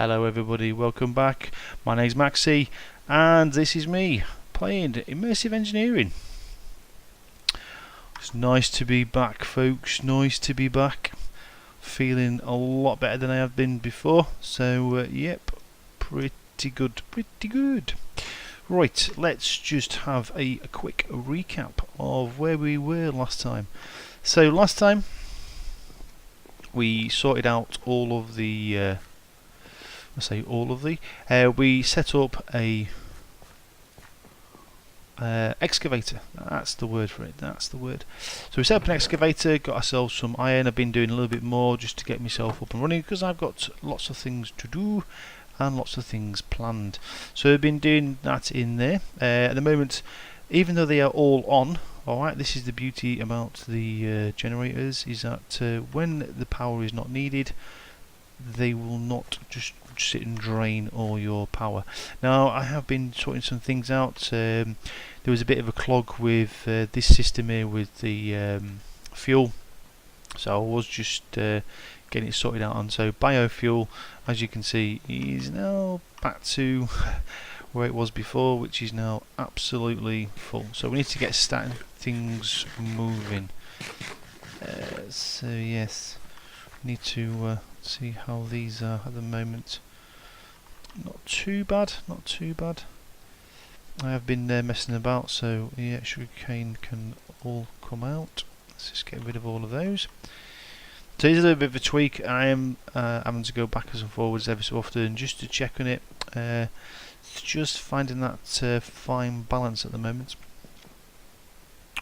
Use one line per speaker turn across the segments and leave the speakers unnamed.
Hello everybody, welcome back. My name's Maxi and this is me playing Immersive Engineering. It's nice to be back, folks, nice to be back. Feeling a lot better than I have been before, so yep, pretty good. Right, let's just have a quick recap of where we were last time. So last time we sorted out all of the we set up a excavator. That's the word for it. That's the word. So we set up an excavator, got ourselves some iron. I've been doing a little bit more just to get myself up and running because I've got lots of things to do and lots of things planned. So I've been doing that in there. At the moment, even though they are all on, alright, this is the beauty about the generators, is that when the power is not needed, they will not just sit and drain all your power. Now I have been sorting some things out. There was a bit of a clog with this system here with the fuel, so I was just getting it sorted out on. So biofuel, as you can see, is now back to where it was before, which is now absolutely full. So we need to get starting things moving. So yes, we need to see how these are at the moment. Not too bad, not too bad. I have been messing about, so yeah, sugarcane can all come out. Let's just get rid of all of those. So here's a little bit of a tweak. I am having to go backwards and forwards every so often just to check on it. It's just finding that fine balance at the moment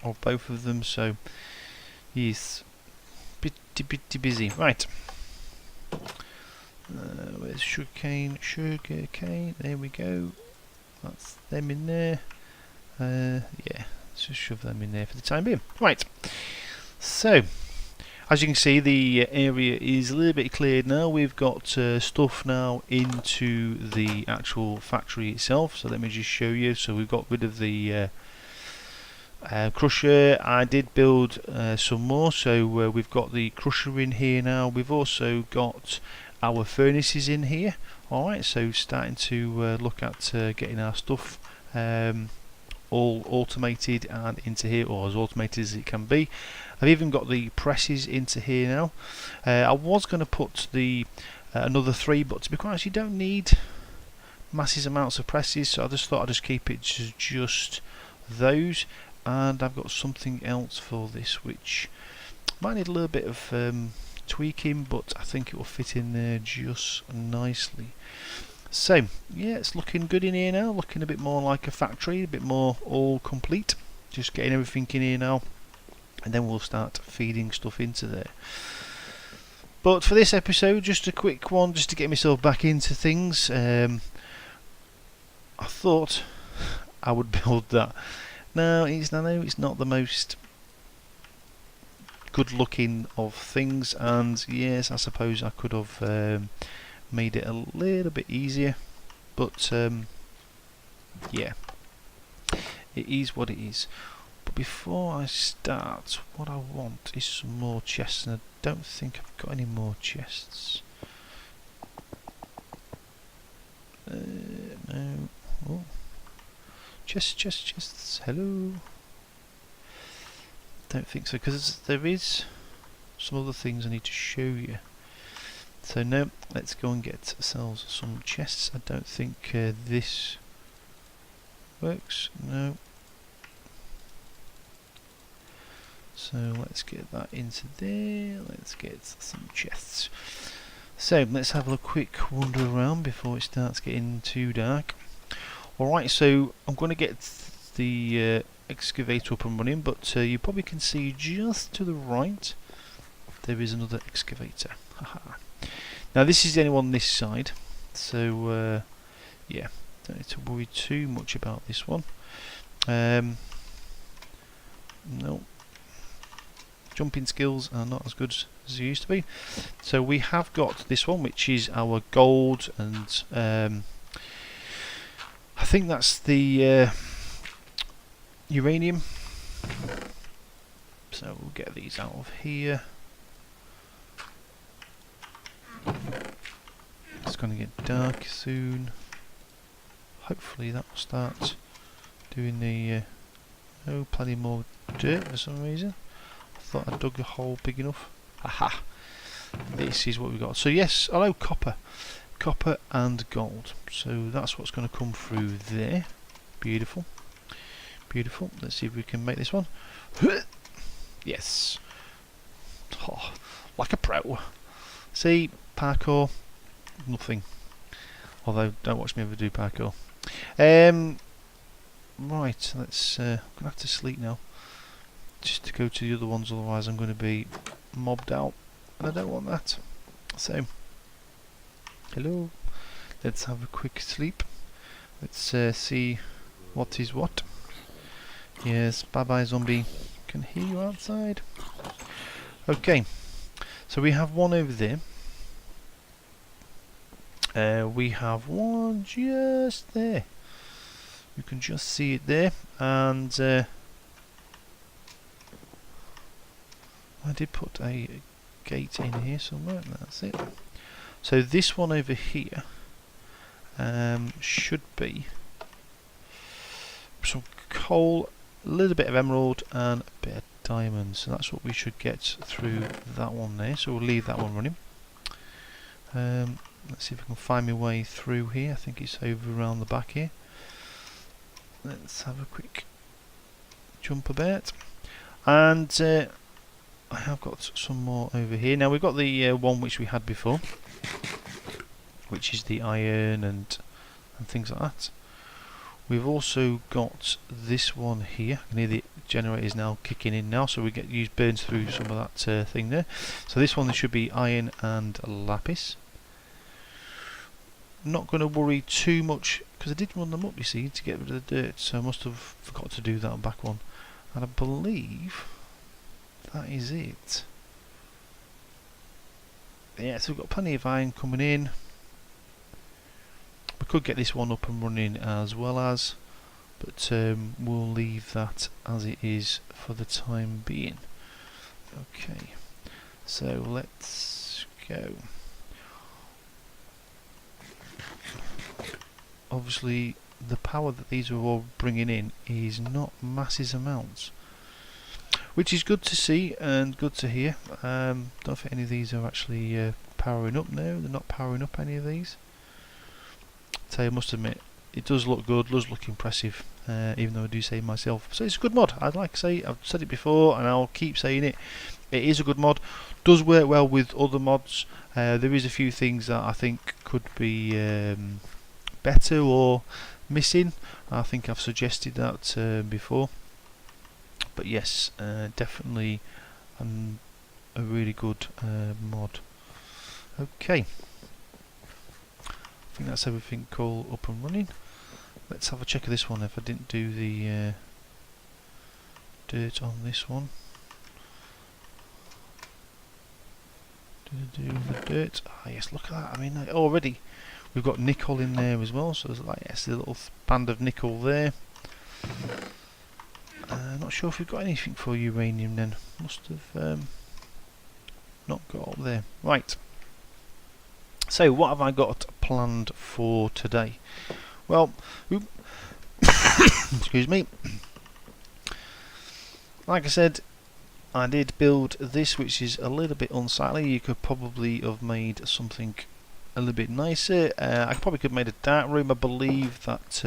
of both of them. So yes, bitty busy. Right. Where's sugarcane? Sugarcane. There we go. That's them in there. Yeah, let's just shove them in there for the time being. Right. So, as you can see, the area is a little bit cleared now. We've got stuff now into the actual factory itself. So let me just show you. So we've got rid of the crusher. I did build some more. So we've got the crusher in here now. We've also got our furnaces in here. Alright, so starting to look at getting our stuff all automated and into here, or as automated as it can be. I've even got the presses into here now. I was going to put the another 3, but to be quite honest, you don't need massive amounts of presses, so I just thought I'd just keep it to just those. And I've got something else for this which might need a little bit of tweaking, but I think it will fit in there just nicely. So yeah, it's looking good in here now, looking a bit more like a factory, a bit more all complete. Just getting everything in here now, and then we'll start feeding stuff into there. But for this episode, just a quick one, just to get myself back into things. I thought I would build that. Now it's not the most good looking of things, and yes, I suppose I could have made it a little bit easier, but yeah, it is what it is. But before I start, what I want is some more chests, and I don't think I've got any more chests. No. Oh. Chests, hello. Don't think so, because there is some other things I need to show you. So no, let's go and get ourselves some chests. I don't think this works. No. So let's get that into there. Let's get some chests. So let's have a quick wander around before it starts getting too dark. Alright, so I'm going to get the excavator up and running, but you probably can see just to the right there is another excavator. Haha. Now this is the only one on this side, so yeah, don't need to worry too much about this one. No, jumping skills are not as good as they used to be. So we have got this one, which is our gold, and I think that's the uranium. So we'll get these out of here. going to get dark soon. Hopefully that will start doing the... oh, plenty more dirt for some reason. I thought I dug a hole big enough. Aha! This is what we got. So yes, hello copper. Copper and gold. So that's what's going to come through there. Beautiful. Beautiful. Let's see if we can make this one. Yes. Oh, like a pro. See, parkour, nothing. Although, don't watch me ever do parkour. Right, let's... I'm going to have to sleep now. Just to go to the other ones, otherwise I'm going to be mobbed out. And I don't want that. So, hello. Let's have a quick sleep. Let's see what is what. Yes, bye-bye zombie. Can hear you outside. Okay, so we have one over there. We have one just there. You can just see it there, and I did put a gate in here somewhere. That's it. So this one over here should be some coal, a little bit of emerald, and a bit of diamond. So that's what we should get through that one there. So we'll leave that one running. Let's see if I can find my way through here. I think it's over around the back here. Let's have a quick jump about. And I have got some more over here. Now we've got the one which we had before, which is the iron and things like that. We've also got this one here. I can hear the generator is now kicking in now, so we get burns through some of that thing there. So this one should be iron and lapis. Not going to worry too much because I did run them up, you see, to get rid of the dirt. So I must have forgot to do that on back one, and I believe that is it. Yeah, so we've got plenty of iron coming in. We could get this one up and running as well as, but we'll leave that as it is for the time being. Okay, so let's go. Obviously the power that these are all bringing in is not massive amounts, which is good to see and good to hear. Don't think any of these are actually powering up now. They're not powering up any of these. I must admit, it does look good, does look impressive, even though I do say myself. So it's a good mod. I'd like to say, I've said it before and I'll keep saying it. It is a good mod. Does work well with other mods. There is a few things that I think could be better or missing. I think I've suggested that before. But yes, definitely a really good mod. Okay. I think that's everything cool up and running. Let's have a check of this one if I didn't do the dirt on this one. Did I do the dirt? Ah yes, look at that. I mean, already we've got nickel in there as well, so there's like yes, a little band of nickel there. Not sure if we've got anything for uranium then. Must have not got up there. Right. So what have I got planned for today? Well, excuse me. Like I said, I did build this, which is a little bit unsightly. You could probably have made something a little bit nicer. I probably could have made a dark room. I believe that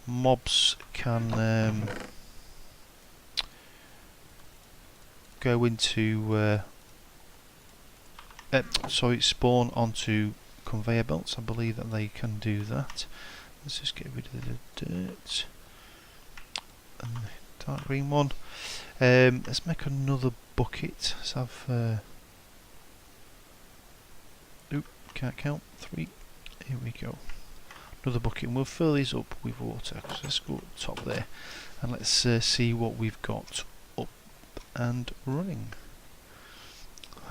mobs can go into spawn onto conveyor belts. I believe that they can do that. Let's just get rid of the dirt and the dark green one. Let's make another bucket. Let's have can't count. 3. Here we go. Another bucket, and we'll fill these up with water. So let's go up top there and let's see what we've got up and running.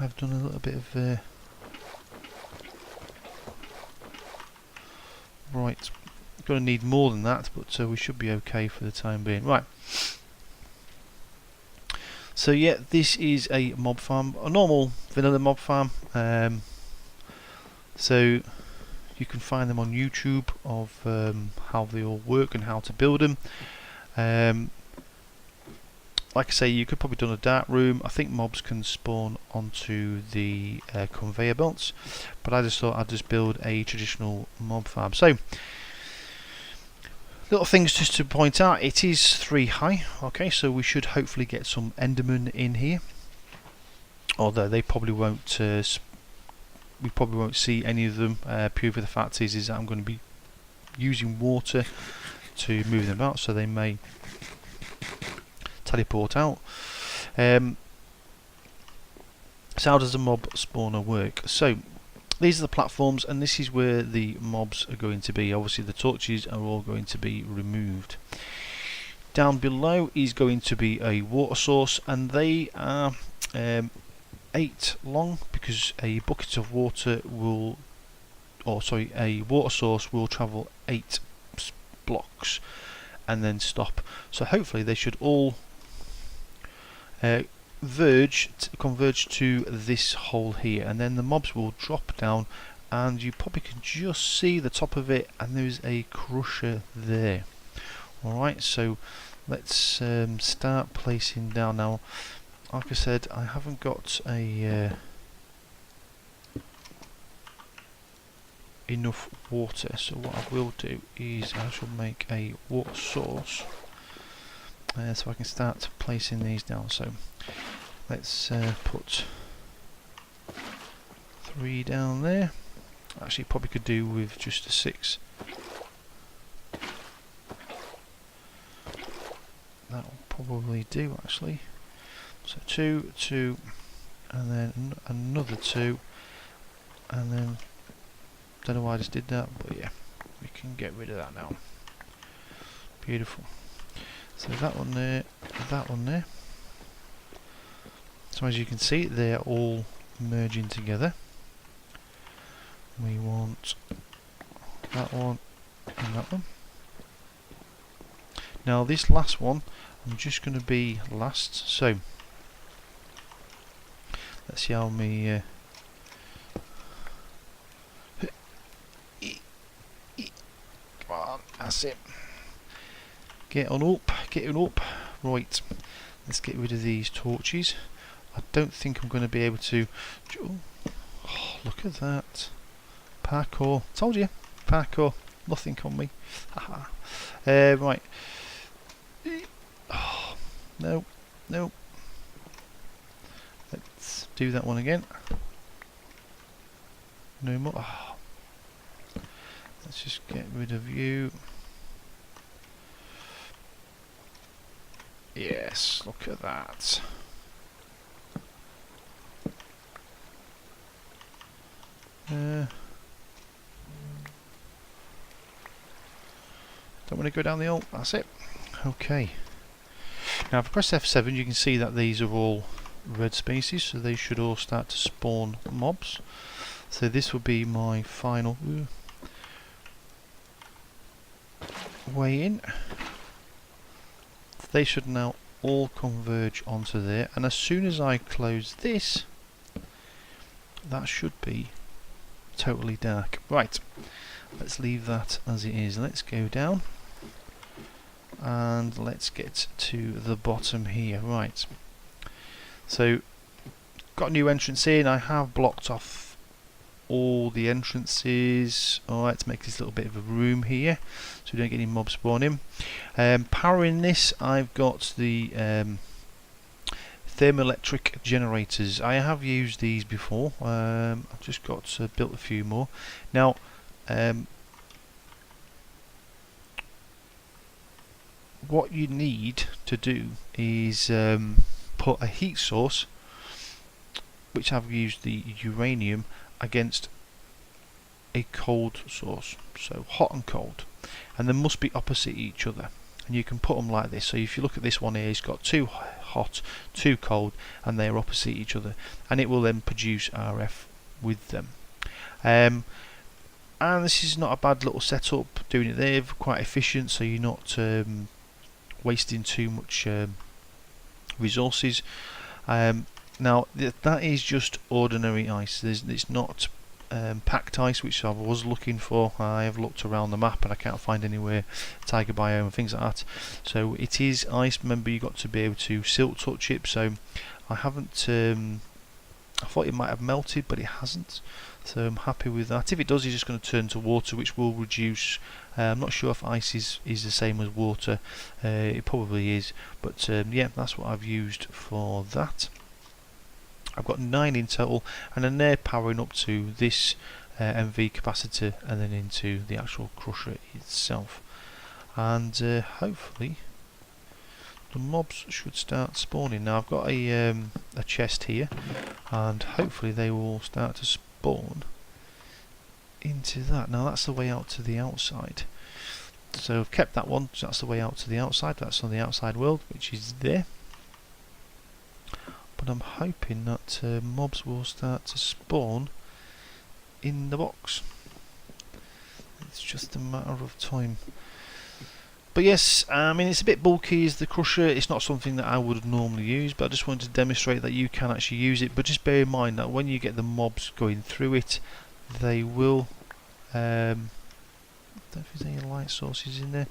I've done a little bit of right, going to need more than that, but we should be okay for the time being. Right, so yeah, this is a mob farm, a normal vanilla mob farm. So you can find them on YouTube of how they all work and how to build them. Like I say, you could probably done a dark room. I think mobs can spawn onto the conveyor belts, but I just thought I'd just build a traditional mob farm. So, little things just to point out, it is 3 high, okay, so we should hopefully get some Endermen in here, although they probably won't, we probably won't see any of them, purely for the fact is that I'm going to be using water to move them out, so they may teleport out. So how does the mob spawner work? So these are the platforms, and this is where the mobs are going to be. Obviously the torches are all going to be removed. Down below is going to be a water source, and they are 8 long, because a bucket of water will, or sorry, a water source will travel 8 blocks and then stop. So hopefully they should all converge to this hole here, and then the mobs will drop down, and you probably can just see the top of it, and there's a crusher there. Alright, so let's start placing down now. Like I said, I haven't got a enough water, so what I will do is I shall make a water source so I can start placing these down. So let's put 3 down there. Actually probably could do with just a 6. That will probably do actually. So 2, 2, and then another 2, and then don't know why I just did that, but yeah, we can get rid of that now. Beautiful. So that one there, that one there. So as you can see, they're all merging together. We want that one and that one. Now this last one, I'm just going to be last. So let's see how me. Come on, that's it. Get on up, get on up. Right, let's get rid of these torches. I don't think I'm going to be able to. Oh, look at that. Parkour. Told you. Parkour. Nothing on me. Haha. Right. Oh, no. No. Let's do that one again. No more. Oh. Let's just get rid of you. Yes, look at that. Don't want to go down the hole. That's it. Okay. Now if I press F7, you can see that these are all red spaces, so they should all start to spawn mobs. So this will be my final way in. They should now all converge onto there, and as soon as I close this, that should be totally dark. Right, let's leave that as it is. Let's go down and let's get to the bottom here. Right, so got a new entrance in. I have blocked off all the entrances, alright, to make this little bit of a room here so we don't get any mobs spawning. Powering this, I've got the Thermoelectric Generators. I have used these before. I've just got built a few more. Now what you need to do is put a heat source, which I've used the uranium, against a cold source, so hot and cold, and they must be opposite each other, and you can put them like this. So if you look at this one here, it's got 2 hot, 2 cold, and they are opposite each other, and it will then produce RF with them. And this is not a bad little setup, doing it there, quite efficient, so you're not wasting too much resources. Now that is just ordinary ice. It's not packed ice, which I was looking for. I have looked around the map and I can't find anywhere tiger biome and things like that. So it is ice. Remember, you got to be able to silt touch it. So I haven't. I thought it might have melted, but it hasn't. So I'm happy with that. If it does, it's just going to turn to water, which will reduce. I'm not sure if ice is the same as water. It probably is, but yeah, that's what I've used for that. I've got 9 in total, and then they're powering up to this MV capacitor and then into the actual crusher itself. And hopefully the mobs should start spawning. Now I've got a chest here, and hopefully they will start to spawn into that. Now that's the way out to the outside. So I've kept that one, so that's the way out to the outside. That's on the outside world, which is there. But I'm hoping that mobs will start to spawn in the box. It's just a matter of time. But yes, I mean, it's a bit bulky as the crusher. It's not something that I would normally use, but I just wanted to demonstrate that you can actually use it. But just bear in mind that when you get the mobs going through it, they will I don't know if there's any light sources in there.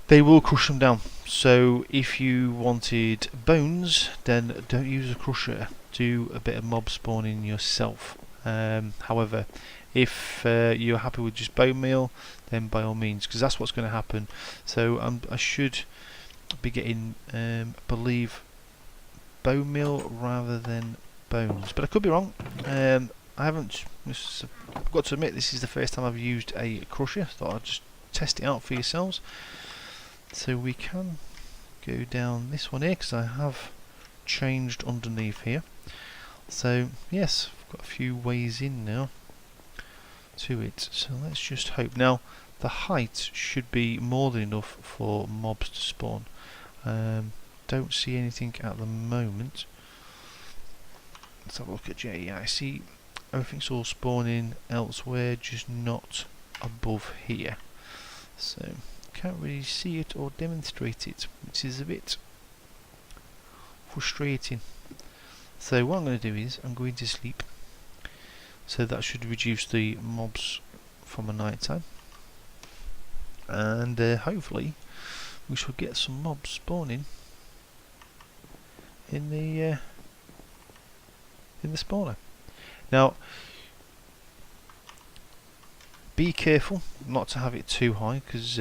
They will crush them down. So if you wanted bones, then don't use a crusher. Do a bit of mob spawning yourself. However, if you're happy with just bone meal, then by all means, because that's what's going to happen. So I should be getting, I believe, bone meal rather than bones, but I could be wrong. I haven't. I've got to admit, this is the first time I've used a crusher. Thought I'd just test it out for yourselves. So we can go down this one here, because I have changed underneath here. So yes, I've got a few ways in now to it. So let's just hope. Now the height should be more than enough for mobs to spawn. Don't see anything at the moment. Let's have a look at J. Yeah, I see everything's all spawning elsewhere, just not above here. So can't really see it or demonstrate it, which is a bit frustrating. So what I'm going to do is I'm going to sleep. So that should reduce the mobs from a night time, and hopefully we shall get some mobs spawning in the spawner. Now be careful not to have it too high, because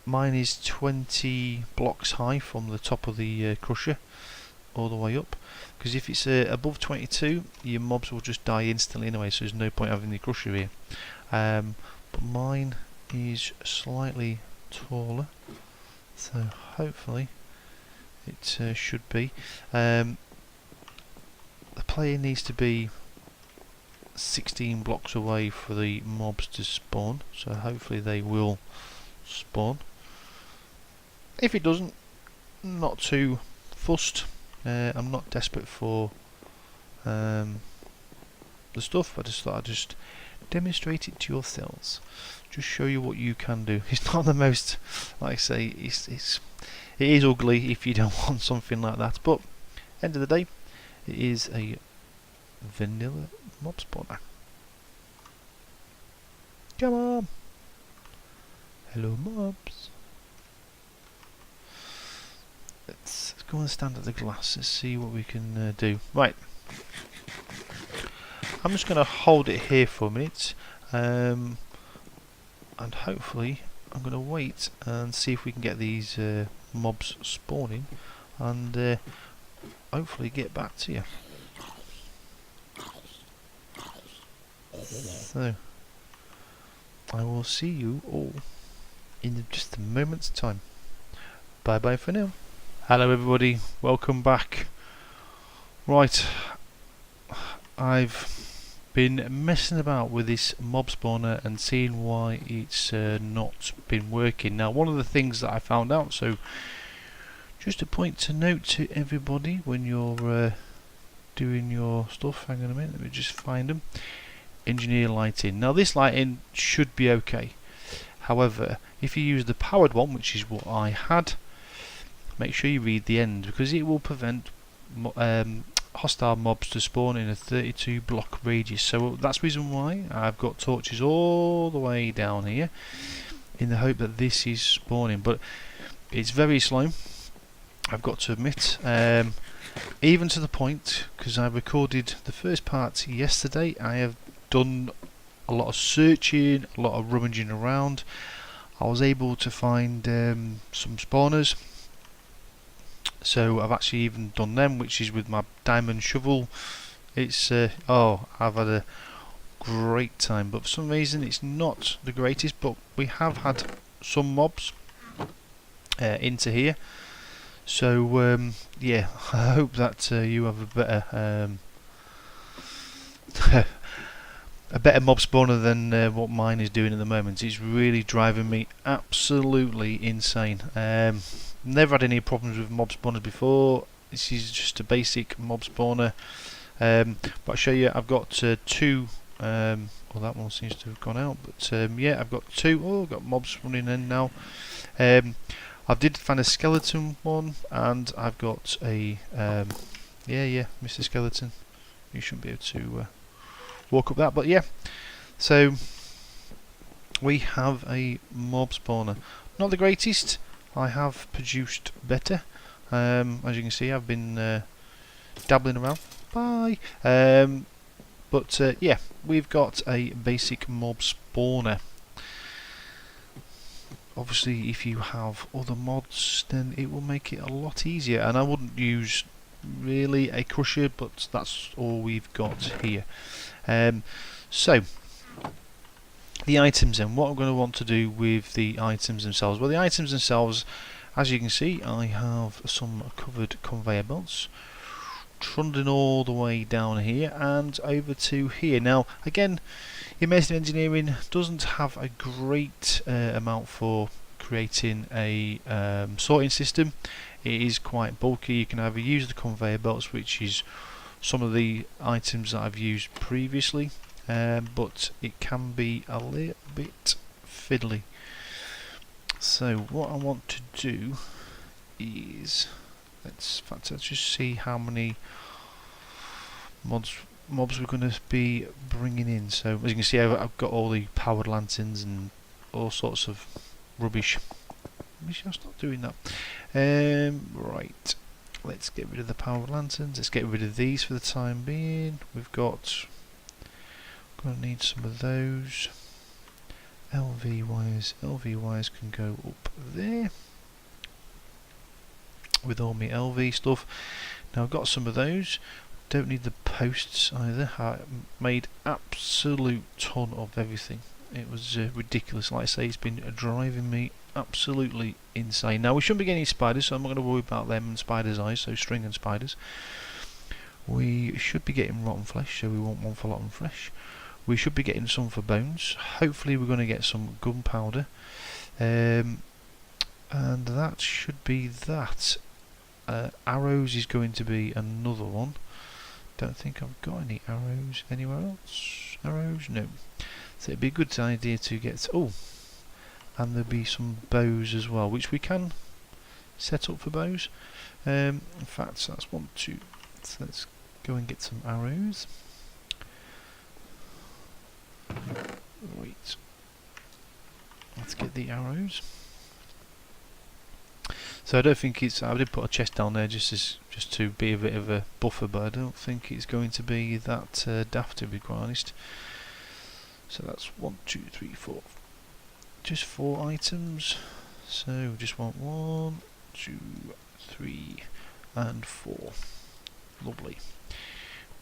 mine is 20 blocks high from the top of the crusher all the way up, because if it's above 22, your mobs will just die instantly anyway, so there's no point having the crusher here. But mine is slightly taller, so hopefully it should be. The player needs to be 16 blocks away for the mobs to spawn, so hopefully they will spawn. If it doesn't, not too fussed. I'm not desperate for the stuff. I just thought I'd just demonstrate it to yourselves, just show you what you can do. It's not the most, like I say, it is ugly if you don't want something like that, but end of the day, it is a vanilla mob spawner. Come on! Hello mobs! Let's go and stand at the glass. Let's see what we can do. Right. I'm just going to hold it here for a minute, and hopefully I'm going to wait and see if we can get these mobs spawning, and hopefully get back to you. So I will see you all in just a moment's time. Bye bye for now. Hello everybody, welcome back. Right, I've been messing about with this mob spawner and seeing why it's not been working. Now one of the things that I found out, so just a point to note to everybody when you're doing your stuff, hang on a minute, let me just find them. Engineer lighting. Now this lighting should be okay. However, if you use the powered one, which is what I had, make sure you read the end, because it will prevent hostile mobs to spawn in a 32 block radius. So that's the reason why I've got torches all the way down here, in the hope that this is spawning. But it's very slow, I've got to admit. Even to the point, because I recorded the first part yesterday, I have done a lot of searching, a lot of rummaging around. I was able to find some spawners, so I've actually even done them, which is with my diamond shovel. It's oh, I've had a great time, but for some reason it's not the greatest. But we have had some mobs into here. So yeah, I hope that you have a better mob spawner than what mine is doing at the moment. It's really driving me absolutely insane. Never had any problems with mob spawners before. This is just a basic mob spawner. But I'll show you. I've got two. Well, that one seems to have gone out. But yeah, I've got two. Oh, I've got mobs running in now. I did find a skeleton one, and I've got a yeah, Mr. Skeleton. You shouldn't be able to walk up that, but yeah. So we have a mob spawner. Not the greatest. I have produced better. As you can see, I've been dabbling around. Bye. But yeah, we've got a basic mob spawner. Obviously, if you have other mods, then it will make it a lot easier. And I wouldn't use really a crusher, but that's all we've got here. So the items then, what I'm going to want to do with the items themselves. Well, the items themselves, as you can see, I have some covered conveyor belts trundling all the way down here and over to here. Now again, Immersive Engineering doesn't have a great amount for creating a sorting system. It is quite bulky. You can either use the conveyor belts, which is some of the items that I've used previously, but it can be a little bit fiddly. So what I want to do is, let's just see how many mobs we're going to be bringing in. So as you can see, I've got all the powered lanterns and all sorts of rubbish. Maybe I'll stop doing that. Right, let's get rid of the powered lanterns. Let's get rid of these for the time being. We've got, going to need some of those. LV wires can go up there with all my LV stuff. Now I've got some of those. Don't need the posts either. I made absolute ton of everything. It was ridiculous. Like I say, it's been driving me absolutely insane. Now we shouldn't be getting spiders, so I'm not going to worry about them and spiders' eyes, so string and spiders. We should be getting rotten flesh, so we want one for rotten flesh. We should be getting some for bones. Hopefully we're going to get some gunpowder. And that should be that. Arrows is going to be another one. Don't think I've got any arrows anywhere else. Arrows? No. So it'd be a good idea to get... oh! And there'll be some bows as well, which we can set up for bows. In fact, that's 1, 2. So let's go and get some arrows. Wait. Let's get the arrows. So I don't think it's... I did put a chest down there just to be a bit of a buffer, but I don't think it's going to be that daft, to be quite honest. So that's 1, 2, 3, 4. Just 4 items. So just want 1, 2, 3, and 4. Lovely.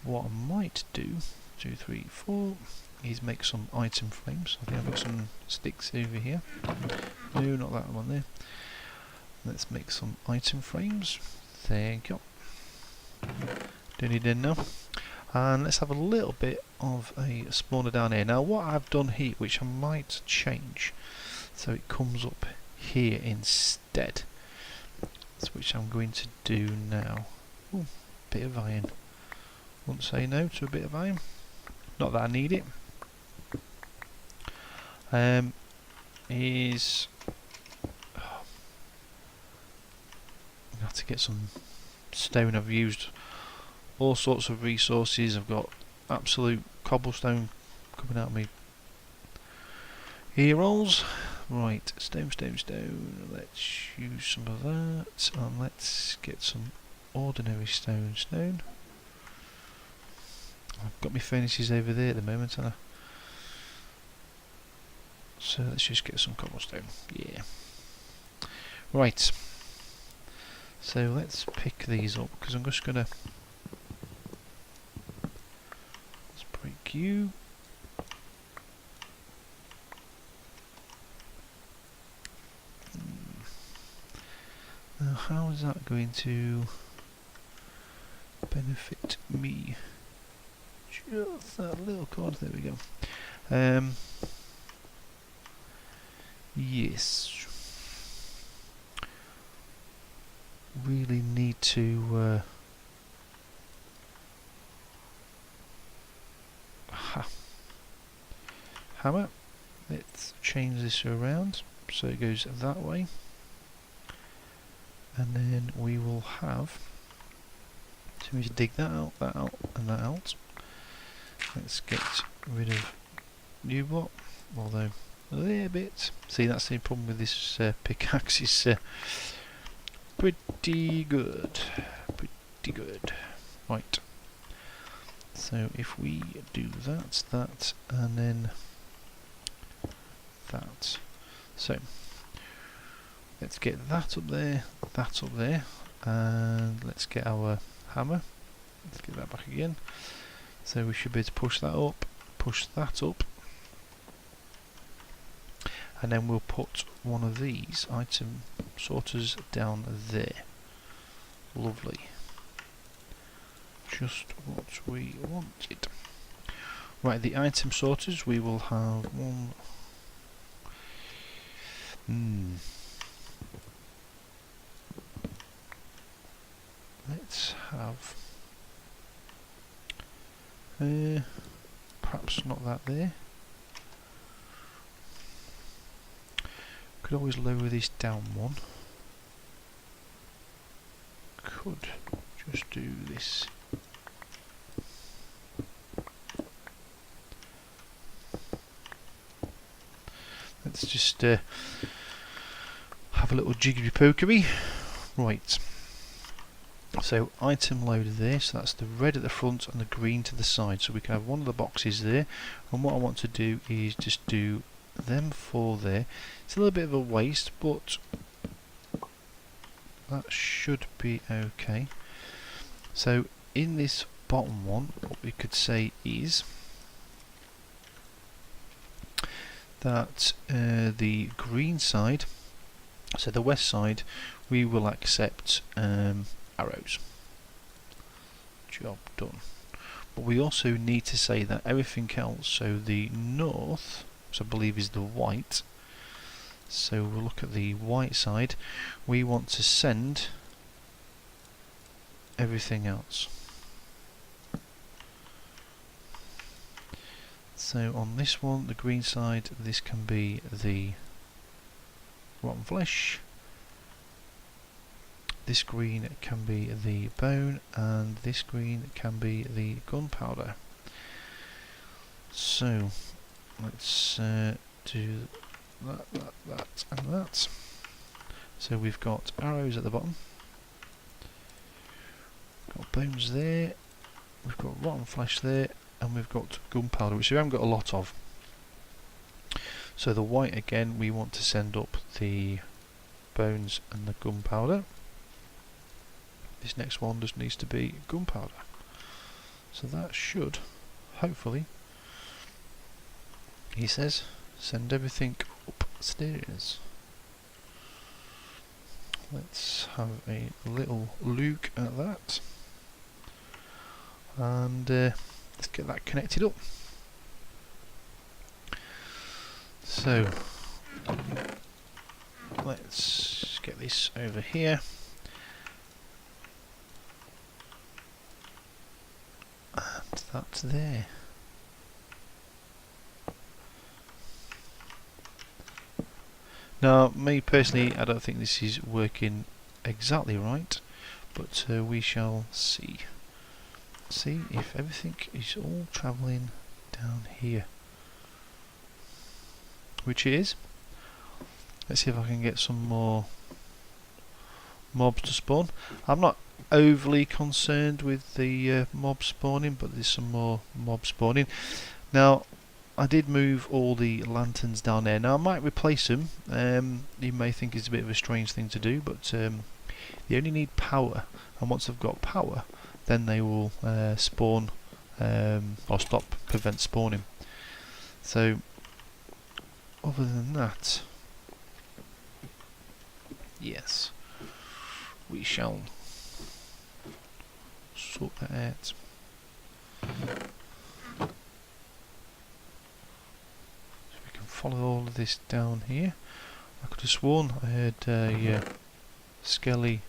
What I might do, 2, 3, 4, is make some item frames. I think I've got some sticks over here. No, not that one there. Let's make some item frames. Thank you. Don't need them now. And let's have a little bit of a spawner down here. Now what I've done here, which I might change, so it comes up here instead, which I'm going to do now. Ooh, bit of iron. Wouldn't say no to a bit of iron. Not that I need it. Is I have to get some stone. I've used all sorts of resources. I've got absolute cobblestone coming out of me ear rolls. Right, stone. Let's use some of that, and let's get some ordinary stone. I've got my furnaces over there at the moment, haven't I? So let's just get some cobblestone. Yeah. Right. So let's pick these up, because I'm just gonna break you. Now, how is that going to benefit me? Just that little card. There we go. Yes. Really need to hammer. Let's change this around so it goes that way, and then we will have, so we need to dig that out, and that out. Let's get rid of new block, although a little bit. See, that's the problem with this pickaxe, is pretty good. Right. So if we do that, and then that. So let's get that up there, and let's get our hammer. Let's get that back again. So we should be able to push that up, and then we'll put one of these item sorters down there. Lovely. Just what we wanted. Right, the item sorters, we will have one. Let's have perhaps not that there. Could always lower this down one. Could just do this. Let's just have a little jiggery pokery. Right. So item loader there, so that's the red at the front and the green to the side. So we can have one of the boxes there, and what I want to do is just do them four there. It's a little bit of a waste, but that should be okay. So in this bottom one, what we could say is that the green side, so the west side, we will accept arrows. Job done. But we also need to say that everything else, so the north, which I believe is the white, so we'll look at the white side, we want to send everything else. So on this one, the green side, this can be the rotten flesh, this green can be the bone, and this green can be the gunpowder. So let's do that, and that. So we've got arrows at the bottom, got bones there, we've got rotten flesh there, and we've got gunpowder, which we haven't got a lot of. So the white again, we want to send up the bones and the gunpowder. This next one just needs to be gunpowder. So that should, hopefully, he says, send everything upstairs. Let's have a little look at that. And let's get that connected up. So let's get this over here. And that's there. Now, me personally, I don't think this is working exactly right, but we shall see. see if everything is all travelling down here, which it is. Let's see if I can get some more mobs to spawn. I'm not overly concerned with the mob spawning, but there's some more mob spawning. Now, I did move all the lanterns down there. Now I might replace them. You may think it's a bit of a strange thing to do, but they only need power, and once they've got power, then they will spawn or prevent spawning. So, other than that, yes, we shall sort that out. Follow all of this down here. I could have sworn I heard a skelly,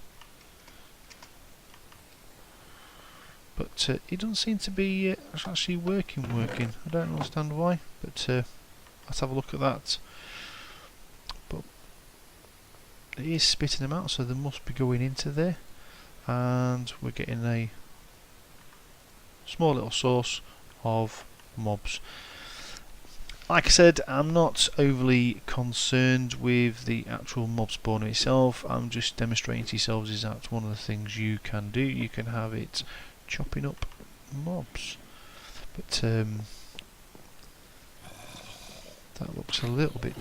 but it doesn't seem to be actually working. I don't understand why, but let's have a look at that. But it is spitting them out, so they must be going into there, and we're getting a small little source of mobs. Like I said, I'm not overly concerned with the actual mob spawner itself. I'm just demonstrating to yourselves is that one of the things you can do. You can have it chopping up mobs, but that looks a little bit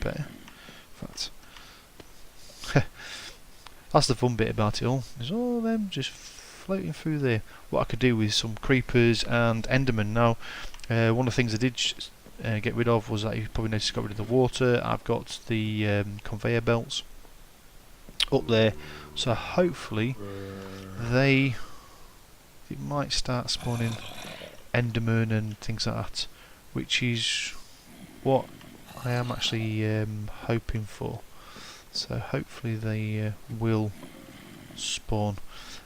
better. In fact, that's the fun bit about it all. Is all them just floating through there. What I could do with some creepers and endermen. Now, one of the things I did get rid of was that you probably noticed I got rid of the water. I've got the conveyor belts up there, so hopefully it might start spawning endermen and things like that, which is what I am actually hoping for. So hopefully they will spawn.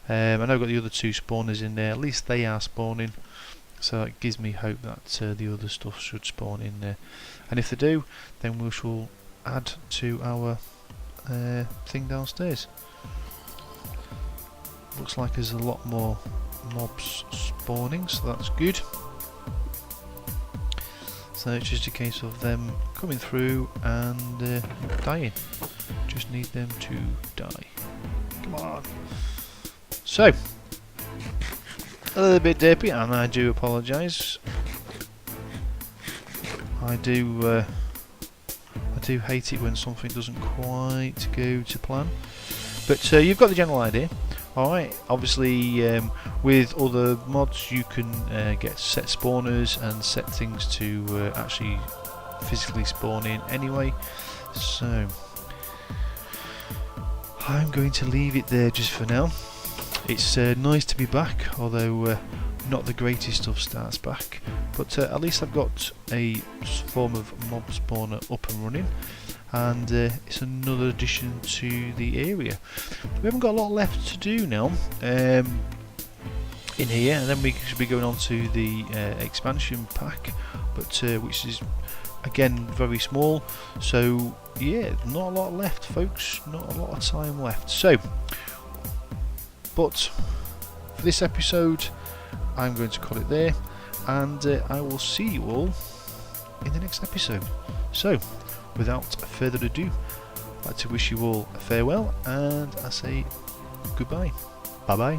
I know I've got the other two spawners in there. At least they are spawning. So it gives me hope that the other stuff should spawn in there, and if they do, then we shall add to our thing downstairs. Looks like there's a lot more mobs spawning, so that's good. So it's just a case of them coming through and dying. Just need them to die. Come on. So, a little bit derpy, and I do apologise. I do hate it when something doesn't quite go to plan. But you've got the general idea. Alright, obviously with other mods you can get set spawners and set things to actually physically spawn in anyway. So I'm going to leave it there just for now. It's nice to be back, although not the greatest of starts back, but at least I've got a form of mob spawner up and running, and it's another addition to the area. We haven't got a lot left to do now in here, and then we should be going on to the expansion pack, but which is again very small, so yeah, not a lot left folks, not a lot of time left. So but for this episode I'm going to call it there, and I will see you all in the next episode. So without further ado, I'd like to wish you all a farewell, and I say goodbye. Bye bye.